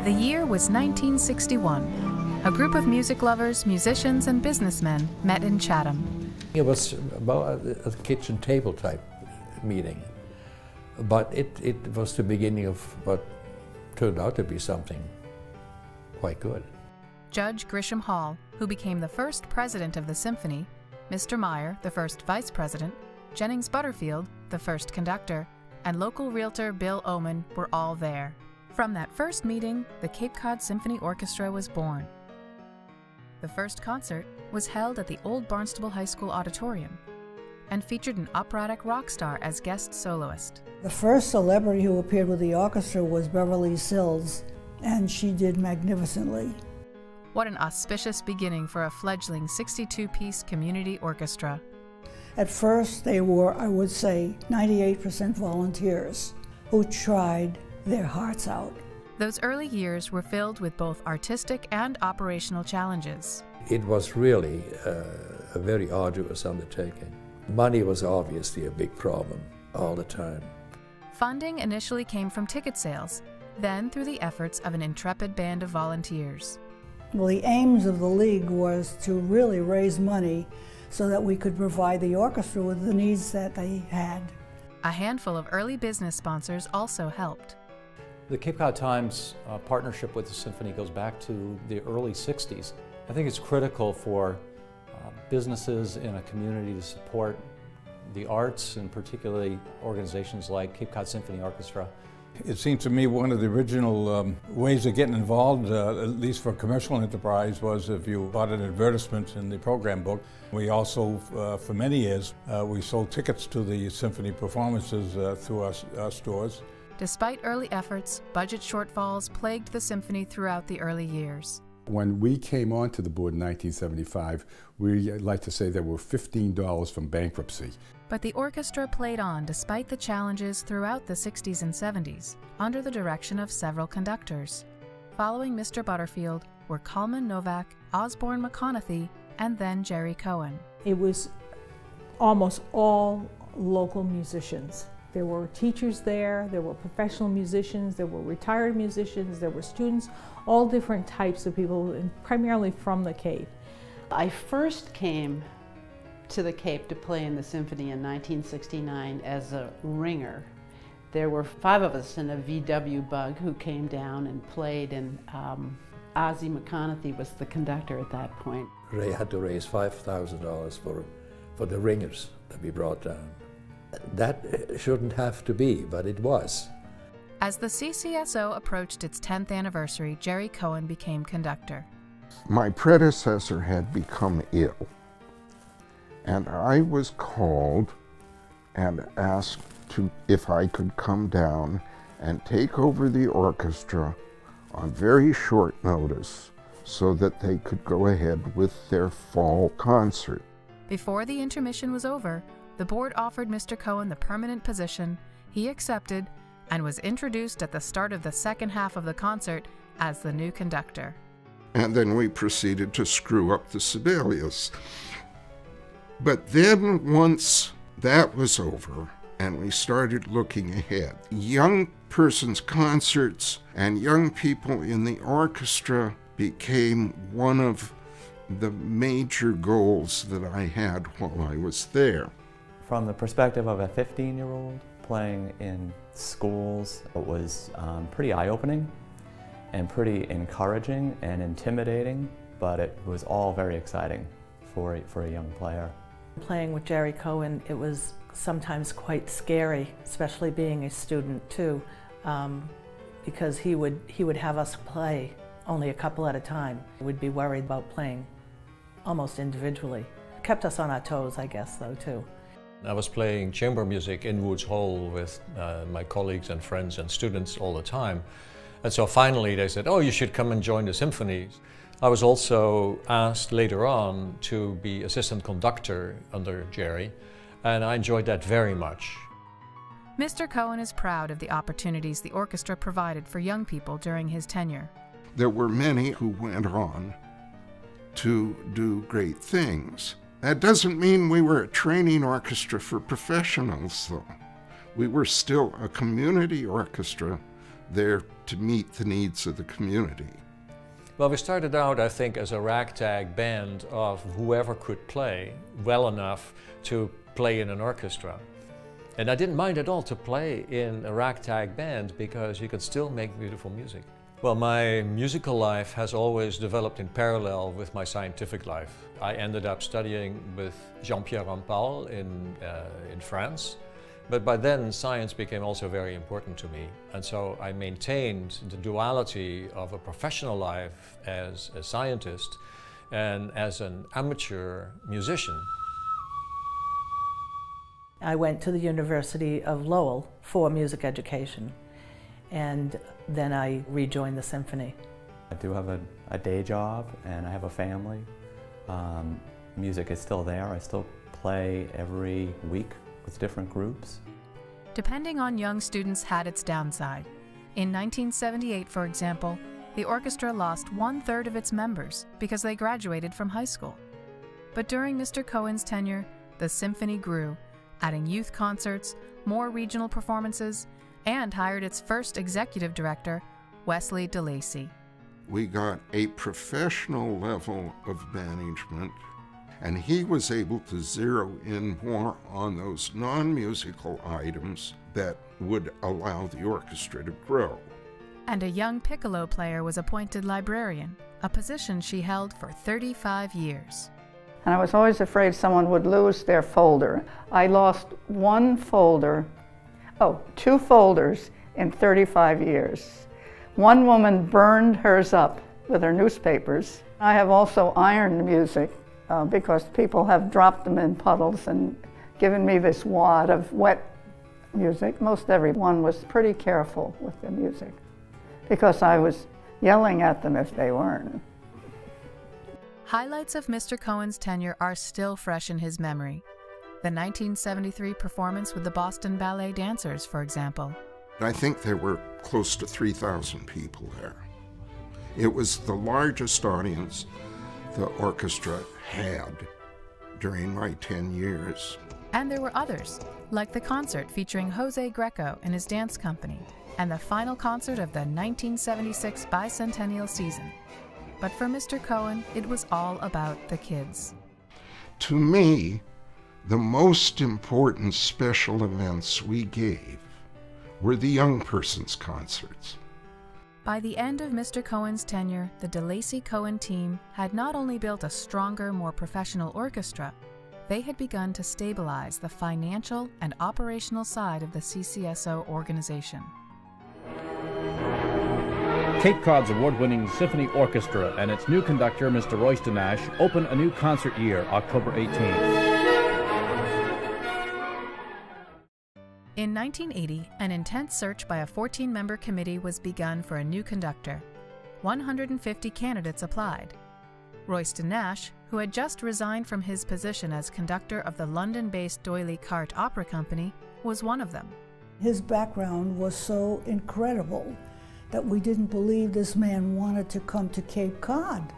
The year was 1961. A group of music lovers, musicians, and businessmen met in Chatham. It was about a kitchen table type meeting, but it was the beginning of what turned out to be something quite good. Judge Grisham Hall, who became the first president of the symphony, Mr. Meyer, the first vice president, Jennings Butterfield, the first conductor, and local realtor Bill Oman were all there. From that first meeting, the Cape Cod Symphony Orchestra was born. The first concert was held at the old Barnstable High School auditorium and featured an operatic rock star as guest soloist. The first celebrity who appeared with the orchestra was Beverly Sills, and she did magnificently. What an auspicious beginning for a fledgling 62-piece community orchestra. At first, they were, I would say, 98% volunteers who tried their hearts out. Those early years were filled with both artistic and operational challenges. It was really a very arduous undertaking. Money was obviously a big problem all the time. Funding initially came from ticket sales, then through the efforts of an intrepid band of volunteers. Well, the aims of the league was to really raise money so that we could provide the orchestra with the needs that they had. A handful of early business sponsors also helped. The Cape Cod Times partnership with the Symphony goes back to the early 60s. I think it's critical for businesses in a community to support the arts, and particularly organizations like Cape Cod Symphony Orchestra. It seems to me one of the original ways of getting involved, at least for commercial enterprise, was if you bought an advertisement in the program book. We also, for many years, we sold tickets to the symphony performances through our stores. Despite early efforts, budget shortfalls plagued the symphony throughout the early years. When we came onto the board in 1975, we like to say there were $15 from bankruptcy. But the orchestra played on despite the challenges throughout the 60s and 70s, under the direction of several conductors. Following Mr. Butterfield were Coleman Novak, Osborne McConaughey, and then Jerry Cohen. It was almost all local musicians. There were teachers there were professional musicians, there were retired musicians, there were students, all different types of people, and primarily from the Cape. I first came to the Cape to play in the symphony in 1969 as a ringer. There were 5 of us in a VW bug who came down and played, and Ozzie McConaughey was the conductor at that point. Ray had to raise $5,000 for the ringers that we brought down. That shouldn't have to be, but it was. As the CCSO approached its 10th anniversary, Jerry Cohen became conductor. My predecessor had become ill, and I was called and asked if I could come down and take over the orchestra on very short notice so that they could go ahead with their fall concert. Before the intermission was over, the board offered Mr. Cohen the permanent position. He accepted and was introduced at the start of the second half of the concert as the new conductor. And then we proceeded to screw up the Sibelius. But then once that was over and we started looking ahead, young persons' concerts and young people in the orchestra became one of the major goals that I had while I was there. From the perspective of a 15-year-old playing in schools, it was pretty eye-opening and pretty encouraging and intimidating, but it was all very exciting for a young player. Playing with Jerry Cohen, it was sometimes quite scary, especially being a student too, because he would have us play only a couple at a time. We'd be worried about playing almost individually. Kept us on our toes, I guess, though, too. I was playing chamber music in Woods Hole with my colleagues and friends and students all the time. And so finally they said, oh, you should come and join the symphony. I was also asked later on to be assistant conductor under Jerry, and I enjoyed that very much. Mr. Cohen is proud of the opportunities the orchestra provided for young people during his tenure. There were many who went on to do great things. That doesn't mean we were a training orchestra for professionals, though. We were still a community orchestra there to meet the needs of the community. Well, we started out, I think, as a ragtag band of whoever could play well enough to play in an orchestra. And I didn't mind at all to play in a ragtag band because you could still make beautiful music. Well, my musical life has always developed in parallel with my scientific life. I ended up studying with Jean-Pierre Rampal in France. But by then, science became also very important to me. And so I maintained the duality of a professional life as a scientist and as an amateur musician. I went to the University of Lowell for music education, and then I rejoined the symphony. I do have a day job and I have a family. Music is still there. I still play every week with different groups. Depending on young students had its downside. In 1978, for example, the orchestra lost 1/3 of its members because they graduated from high school. But during Mr. Cohen's tenure, the symphony grew, adding youth concerts, more regional performances, and hired its first executive director, Wesley DeLacy. We got a professional level of management, and he was able to zero in more on those non-musical items that would allow the orchestra to grow. And a young piccolo player was appointed librarian, a position she held for 35 years. And I was always afraid someone would lose their folder. I lost two folders in 35 years. One woman burned hers up with her newspapers. I have also ironed music because people have dropped them in puddles and given me this wad of wet music. Most everyone was pretty careful with the music because I was yelling at them if they weren't. Highlights of Mr. Cohen's tenure are still fresh in his memory. The 1973 performance with the Boston Ballet Dancers, for example. I think there were close to 3,000 people there. It was the largest audience the orchestra had during my 10 years. And there were others, like the concert featuring Jose Greco and his dance company, and the final concert of the 1976 bicentennial season. But for Mr. Cohen, it was all about the kids. To me, the most important special events we gave were the young person's concerts. By the end of Mr. Cohen's tenure, the DeLacy-Cohen team had not only built a stronger, more professional orchestra, they had begun to stabilize the financial and operational side of the CCSO organization. Cape Cod's award-winning Symphony Orchestra and its new conductor, Mr. Royston Nash, open a new concert year, October 18th. In 1980, an intense search by a 14-member committee was begun for a new conductor. 150 candidates applied. Royston Nash, who had just resigned from his position as conductor of the London-based D'Oyly Carte Opera Company, was one of them. His background was so incredible that we didn't believe this man wanted to come to Cape Cod.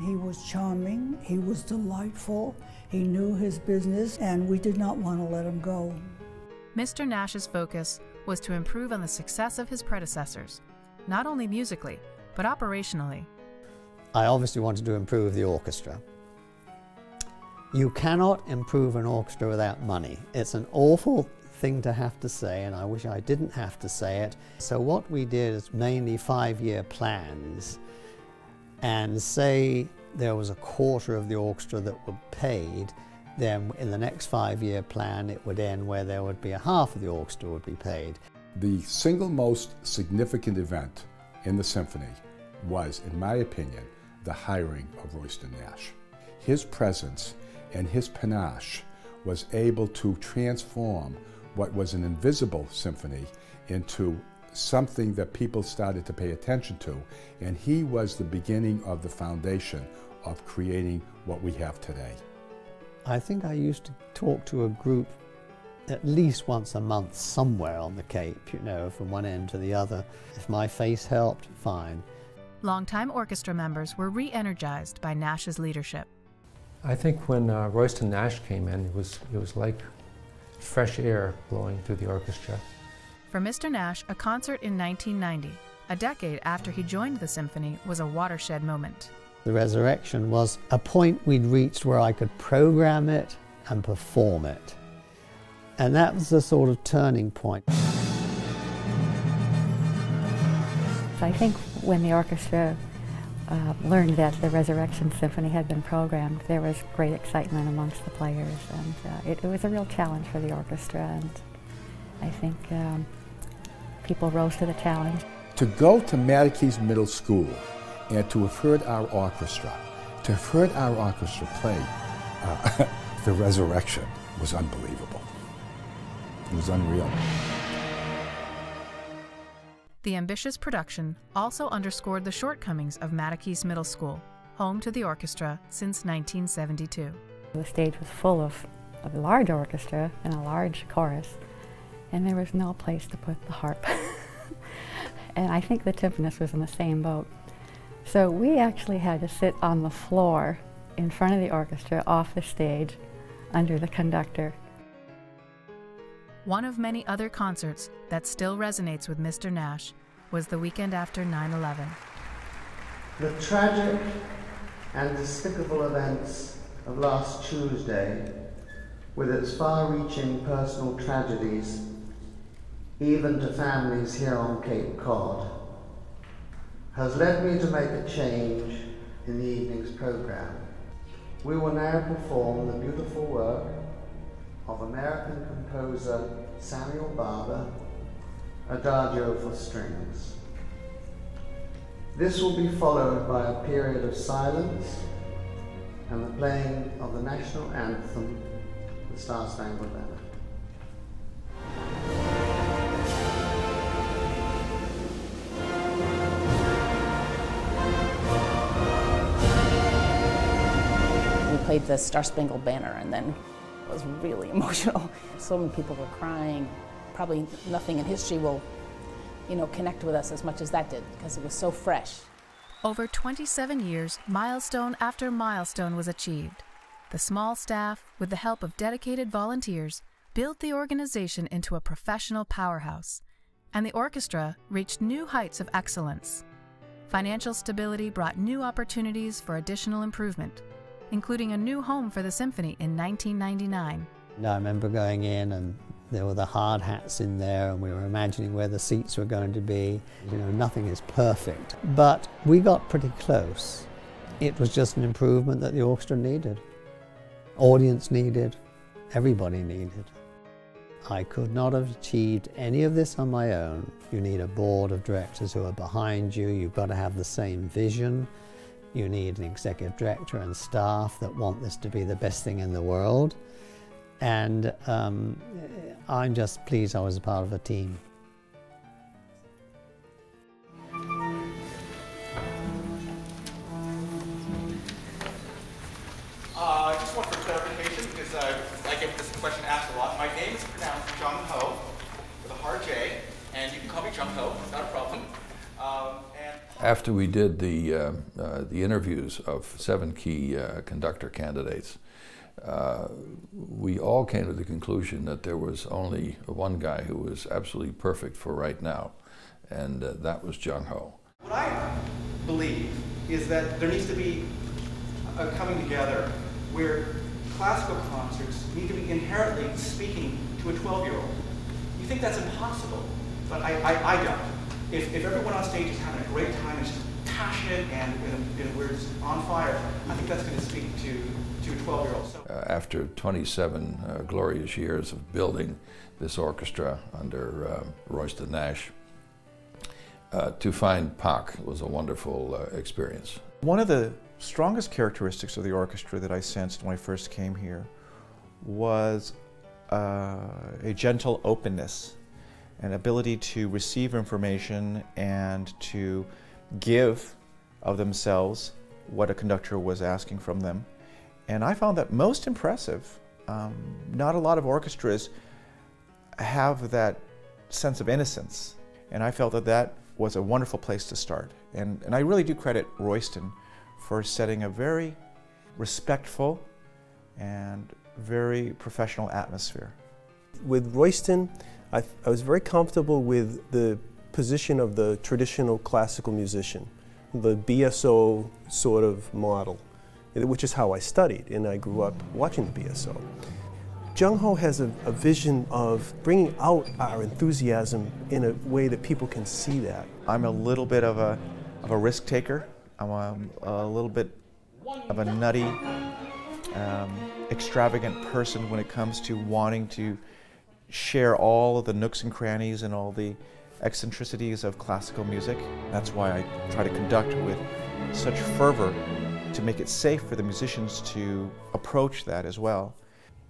He was charming, he was delightful, he knew his business, and we did not want to let him go. Mr. Nash's focus was to improve on the success of his predecessors, not only musically, but operationally. I obviously wanted to improve the orchestra. You cannot improve an orchestra without money. It's an awful thing to have to say, and I wish I didn't have to say it. So what we did is mainly 5-year plans, and say there was a quarter of the orchestra that were paid, then in the next 5-year plan it would end where there would be a half of the orchestra would be paid. The single most significant event in the symphony was, in my opinion, the hiring of Royston Nash. His presence and his panache was able to transform what was an invisible symphony into something that people started to pay attention to, and he was the beginning of the foundation of creating what we have today. I think I used to talk to a group at least once a month somewhere on the Cape, you know, from one end to the other. If my face helped, fine. Longtime orchestra members were re-energized by Nash's leadership. I think when Royston Nash came in, it was like fresh air blowing through the orchestra. For Mr. Nash, a concert in 1990, a decade after he joined the symphony, was a watershed moment. The Resurrection was a point we'd reached where I could program it and perform it. And that was the sort of turning point. I think when the orchestra learned that the Resurrection Symphony had been programmed, there was great excitement amongst the players, and it was a real challenge for the orchestra, and I think people rose to the challenge. To go to Madikese Middle School and to have heard our orchestra, play the Resurrection was unbelievable. It was unreal. The ambitious production also underscored the shortcomings of Madikese Middle School, home to the orchestra since 1972. The stage was full of a large orchestra and a large chorus, and there was no place to put the harp. And I think the timpanist was in the same boat. So we actually had to sit on the floor in front of the orchestra, off the stage, under the conductor. One of many other concerts that still resonates with Mr. Nash was the weekend after 9/11. The tragic and despicable events of last Tuesday, with its far-reaching personal tragedies, even to families here on Cape Cod, has led me to make a change in the evening's program. We will now perform the beautiful work of American composer Samuel Barber, Adagio for Strings. This will be followed by a period of silence and the playing of the national anthem, the Star-Spangled Banner. We played the Star-Spangled Banner, and then it was really emotional. So many people were crying. Probably nothing in history will, connect with us as much as that did, because it was so fresh. Over 27 years, milestone after milestone was achieved. The small staff, with the help of dedicated volunteers, built the organization into a professional powerhouse, and the orchestra reached new heights of excellence. Financial stability brought new opportunities for additional improvement, including a new home for the symphony in 1999. I remember going in, and there were the hard hats in there, and we were imagining where the seats were going to be. Nothing is perfect, but we got pretty close. It was just an improvement that the orchestra needed, audience needed, everybody needed. I could not have achieved any of this on my own. You need a board of directors who are behind you. You've got to have the same vision. You need an executive director and staff that want this to be the best thing in the world. And I'm just pleased I was a part of a team. Just one for clarification, because I get this question asked a lot. My name is pronounced Jung Ho, with a hard J, and you can call me Jung Ho, not a problem. After we did the interviews of 7 key conductor candidates, we all came to the conclusion that there was only one guy who was absolutely perfect for right now, and that was Jung Ho. What I believe is that there needs to be a coming together where classical concerts need to be inherently speaking to a 12-year-old. You think that's impossible, but I don't. If everyone on stage is having a great time and is just passionate and we're just on fire, I think that's going to speak to a 12-year-old. So. After 27 glorious years of building this orchestra under Royston Nash, to find Pak was a wonderful experience. One of the strongest characteristics of the orchestra that I sensed when I first came here was a gentle openness, an ability to receive information and to give of themselves what a conductor was asking from them. And I found that most impressive. Not a lot of orchestras have that sense of innocence, and I felt that that was a wonderful place to start. And I really do credit Royston for setting a very respectful and very professional atmosphere. With Royston, I was very comfortable with the position of the traditional classical musician, the BSO sort of model, which is how I studied, and I grew up watching the BSO. Jung Ho has a vision of bringing out our enthusiasm in a way that people can see that. I'm a little bit of a risk taker. I'm a little bit of a nutty, extravagant person when it comes to wanting to share all of the nooks and crannies and all the eccentricities of classical music. That's why I try to conduct with such fervor to make it safe for the musicians to approach that as well.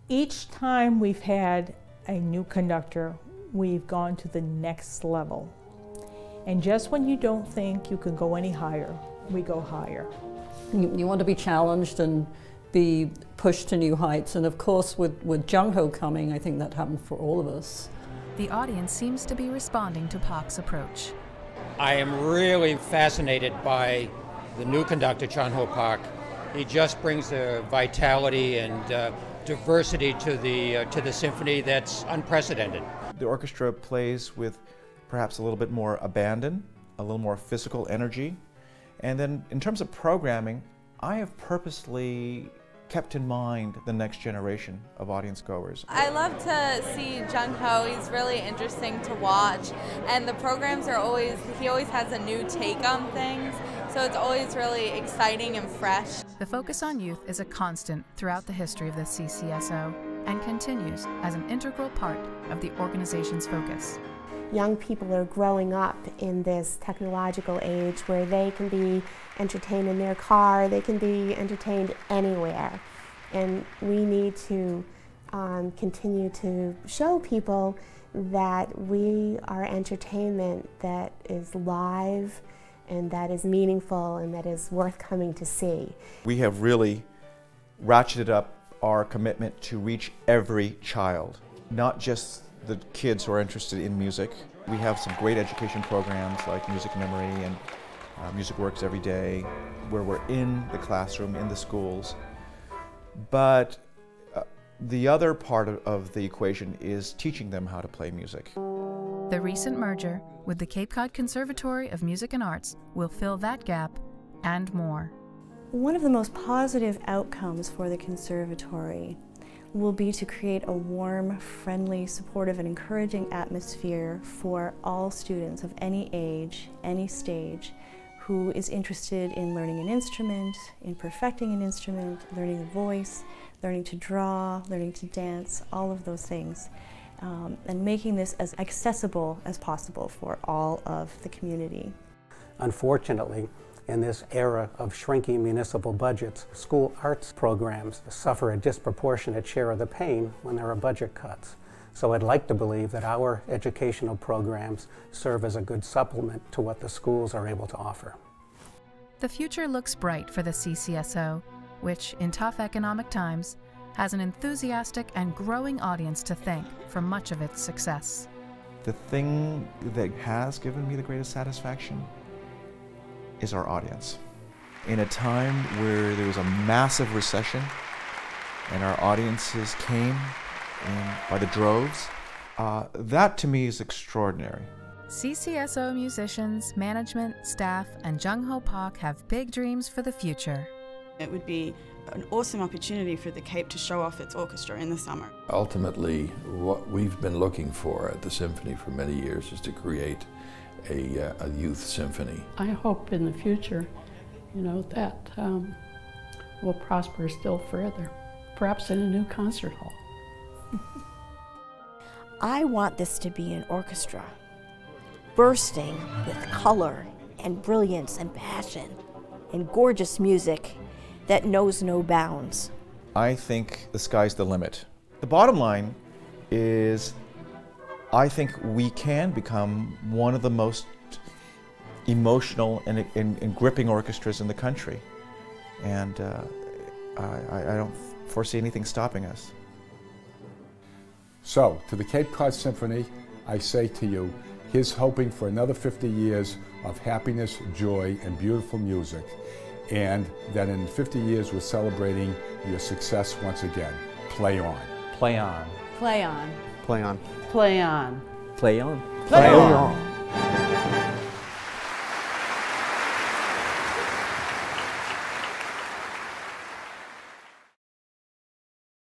Each time we've had a new conductor, we've gone to the next level. And just when you don't think you can go any higher, we go higher. You want to be challenged and be pushed to new heights, and of course with Jung Ho coming, I think that happened for all of us. The audience seems to be responding to Park's approach. I am really fascinated by the new conductor, Jung Ho Park. He just brings the vitality and diversity to the symphony that's unprecedented. The orchestra plays with perhaps a little bit more abandon, a little more physical energy. And then in terms of programming, I have purposely kept in mind the next generation of audience goers. I love to see Jung Ho. He's really interesting to watch, and the programs are he always has a new take on things, so it's always really exciting and fresh. The focus on youth is a constant throughout the history of the CCSO and continues as an integral part of the organization's focus. Young people are growing up in this technological age where they can be entertained in their car, they can be entertained anywhere. And we need to continue to show people that we are entertainment that is live and that is meaningful and that is worth coming to see. We have really ratcheted up our commitment to reach every child, not just the kids who are interested in music. We have some great education programs like Music Memory and Music Works Every Day, where we're in the classroom, in the schools. But the other part of the equation is teaching them how to play music. The recent merger with the Cape Cod Conservatory of Music and Arts will fill that gap and more. One of the most positive outcomes for the conservatory will be to create a warm, friendly, supportive, and encouraging atmosphere for all students of any age, any stage, who is interested in learning an instrument, in perfecting an instrument, learning the voice, learning to draw, learning to dance, all of those things, and making this as accessible as possible for all of the community. Unfortunately, in this era of shrinking municipal budgets, school arts programs suffer a disproportionate share of the pain when there are budget cuts. So I'd like to believe that our educational programs serve as a good supplement to what the schools are able to offer. The future looks bright for the CCSO, which, in tough economic times, has an enthusiastic and growing audience to thank for much of its success. The thing that has given me the greatest satisfaction is our audience. In a time where there was a massive recession and our audiences came in by the droves, that to me is extraordinary. CCSO musicians, management, staff, and Jung Ho Park have big dreams for the future. It would be an awesome opportunity for the Cape to show off its orchestra in the summer. Ultimately, what we've been looking for at the Symphony for many years is to create a youth symphony. I hope in the future, that will prosper still further, perhaps in a new concert hall. I want this to be an orchestra, bursting with color and brilliance and passion and gorgeous music that knows no bounds. I think the sky's the limit. The bottom line is I think we can become one of the most emotional and gripping orchestras in the country. And I don't foresee anything stopping us. So, to the Cape Cod Symphony, I say to you, here's hoping for another 50 years of happiness, joy, and beautiful music. And that in 50 years we're celebrating your success once again. Play on. Play on. Play on. Play on. Play on. Play on. Play on.